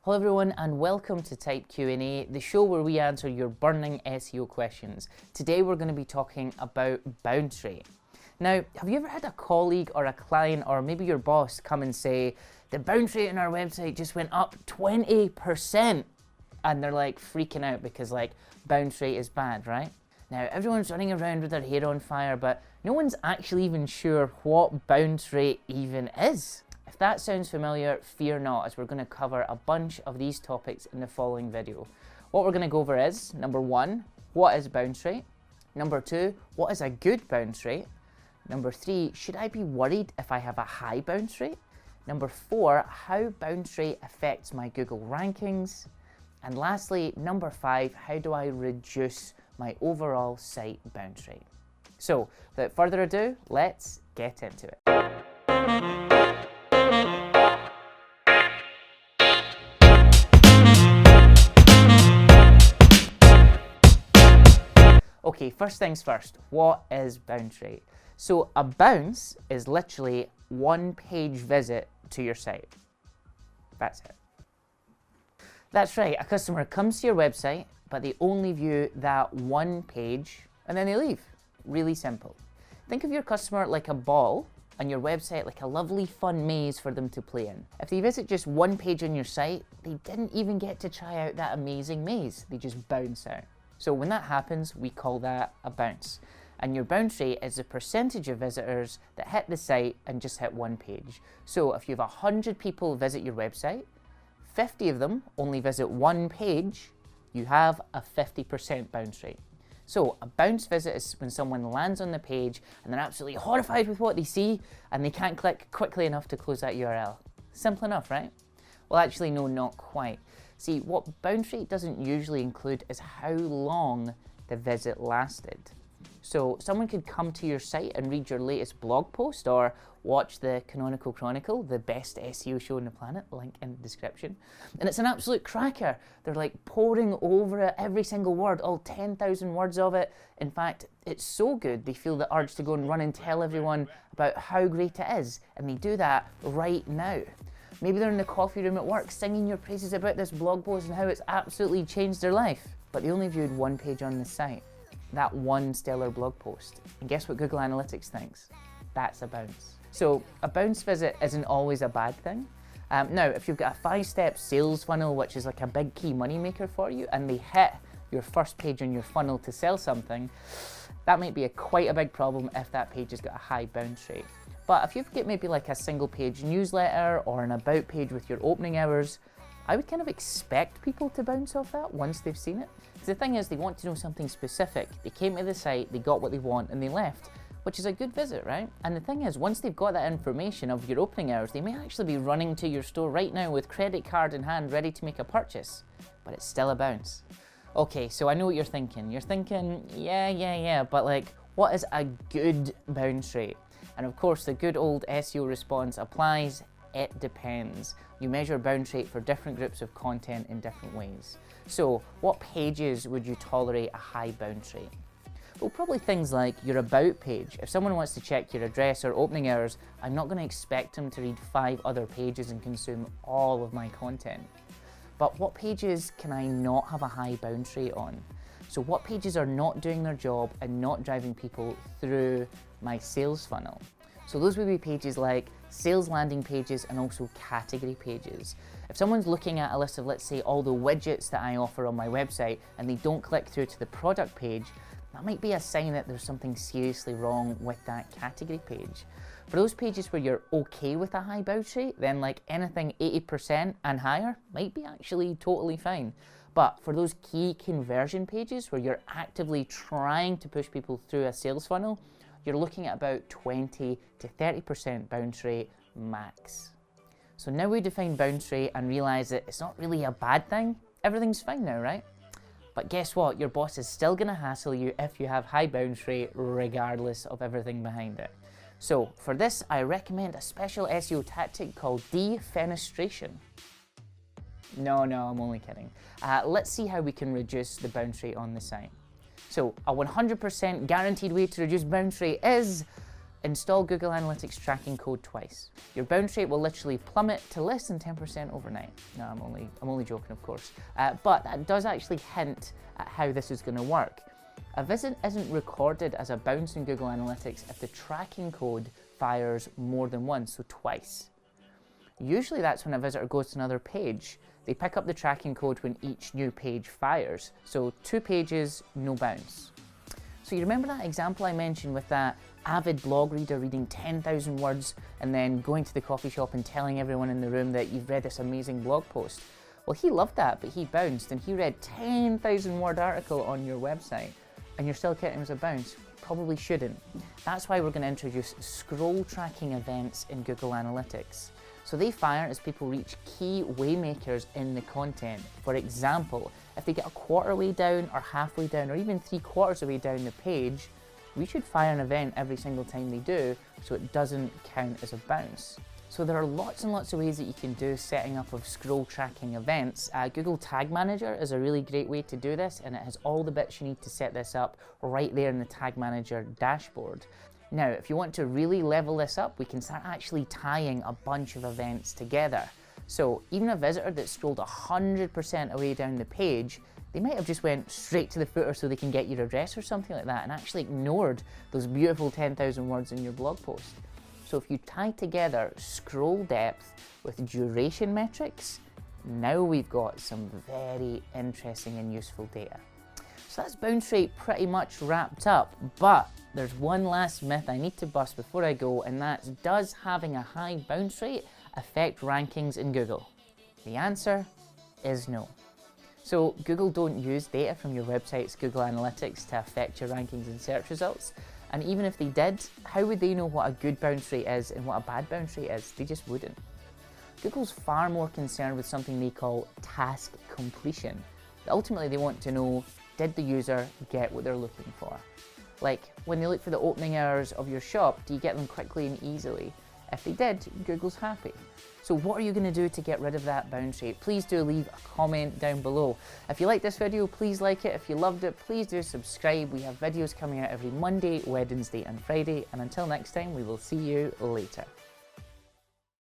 Hello everyone and welcome to Type Q&A, the show where we answer your burning SEO questions. Today we're going to be talking about bounce rate. Now, have you ever had a colleague or a client or maybe your boss come and say, the bounce rate on our website just went up 20%? And they're like freaking out because like bounce rate is bad, right? Now, everyone's running around with their hair on fire, but no one's actually even sure what bounce rate even is. If that sounds familiar, fear not, as we're going to cover a bunch of these topics in the following video. What we're going to go over is, number 1, what is bounce rate? Number 2, what is a good bounce rate? Number 3, should I be worried if I have a high bounce rate? Number 4, how bounce rate affects my Google rankings? And lastly, number 5, how do I reduce my overall site bounce rate? So, without further ado, let's get into it. Okay, first things first, what is bounce rate? So a bounce is literally one page visit to your site. That's it. That's right, a customer comes to your website, but they only view that one page and then they leave. Really simple. Think of your customer like a ball and your website like a lovely fun maze for them to play in. If they visit just one page on your site, they didn't even get to try out that amazing maze. They just bounce out. So when that happens, we call that a bounce. And your bounce rate is the percentage of visitors that hit the site and just hit one page. So if you have 100 people visit your website, 50 of them only visit one page, you have a 50% bounce rate. So a bounce visit is when someone lands on the page and they're absolutely horrified with what they see and they can't click quickly enough to close that URL. Simple enough, right? Well, actually, no, not quite. See, what bounce rate doesn't usually include is how long the visit lasted. So someone could come to your site and read your latest blog post or watch the Canonical Chronicle, the best SEO show on the planet, link in the description. And it's an absolute cracker. They're like poring over it, every single word, all 10,000 words of it. In fact, it's so good, they feel the urge to go and run and tell everyone about how great it is. And they do that right now. Maybe they're in the coffee room at work singing your praises about this blog post and how it's absolutely changed their life. But they only viewed one page on the site, that one stellar blog post. And guess what Google Analytics thinks? That's a bounce. So a bounce visit isn't always a bad thing. Now, if you've got a 5-step sales funnel, which is like a big key money maker for you, and they hit your first page on your funnel to sell something, that might be quite a big problem if that page has got a high bounce rate. But if you've got maybe like a single page newsletter or an about page with your opening hours, I would kind of expect people to bounce off that once they've seen it. Because the thing is, they want to know something specific. They came to the site, they got what they want and they left, which is a good visit, right? And the thing is, once they've got that information of your opening hours, they may actually be running to your store right now with credit card in hand, ready to make a purchase, but it's still a bounce. Okay, so I know what you're thinking. You're thinking, yeah, but like, what is a good bounce rate? And of course, the good old SEO response applies. It depends. You measure bounce rate for different groups of content in different ways. So what pages would you tolerate a high bounce rate? Well, probably things like your about page. If someone wants to check your address or opening hours, I'm not going to expect them to read 5 other pages and consume all of my content. But what pages can I not have a high bounce rate on? So what pages are not doing their job and not driving people through my sales funnel? So those would be pages like sales landing pages and also category pages. If someone's looking at a list of, let's say, all the widgets that I offer on my website and they don't click through to the product page, that might be a sign that there's something seriously wrong with that category page. For those pages where you're okay with a high bounce rate, then like anything 80% and higher might be actually totally fine. But for those key conversion pages where you're actively trying to push people through a sales funnel, you're looking at about 20 to 30% bounce rate max. So now we define bounce rate and realize that it's not really a bad thing. Everything's fine now, right? But guess what? Your boss is still gonna hassle you if you have high bounce rate regardless of everything behind it. So for this, I recommend a special SEO tactic called defenestration. No, I'm only kidding. Let's see how we can reduce the bounce rate on the site. So a 100% guaranteed way to reduce bounce rate is install Google Analytics tracking code twice. Your bounce rate will literally plummet to less than 10% overnight. No, I'm only joking, of course. But that does actually hint at how this is going to work. A visit isn't recorded as a bounce in Google Analytics if the tracking code fires more than once, so twice. Usually that's when a visitor goes to another page. They pick up the tracking code when each new page fires. So 2 pages, no bounce. So you remember that example I mentioned with that avid blog reader reading 10,000 words and then going to the coffee shop and telling everyone in the room that you've read this amazing blog post? Well, he loved that, but he bounced and he read 10,000 word article on your website and you're still counting as a bounce. Probably shouldn't. That's why we're going to introduce scroll tracking events in Google Analytics. So they fire as people reach key waymakers in the content. For example, if they get a quarter way down or halfway down or even 3/4 of the way down the page, we should fire an event every single time they do so it doesn't count as a bounce. So there are lots and lots of ways that you can do setting up of scroll tracking events. Google Tag Manager is a really great way to do this, and it has all the bits you need to set this up right there in the Tag Manager dashboard. Now, if you want to really level this up, we can start actually tying a bunch of events together. So even a visitor that scrolled 100% away down the page, they might have just went straight to the footer so they can get your address or something like that and actually ignored those beautiful 10,000 words in your blog post. So if you tie together scroll depth with duration metrics, now we've got some very interesting and useful data. So that's bounce rate pretty much wrapped up, but there's one last myth I need to bust before I go, and that's, does having a high bounce rate affect rankings in Google? The answer is no. So Google don't use data from your website's Google Analytics to affect your rankings and search results. And even if they did, how would they know what a good bounce rate is and what a bad bounce rate is? They just wouldn't. Google's far more concerned with something they call task completion. Ultimately, they want to know, did the user get what they're looking for? Like, when they look for the opening hours of your shop, do you get them quickly and easily? If they did, Google's happy. So what are you going to do to get rid of that bounce rate? Please do leave a comment down below. If you like this video, please like it. If you loved it, please do subscribe. We have videos coming out every Monday, Wednesday and Friday. And until next time, we will see you later.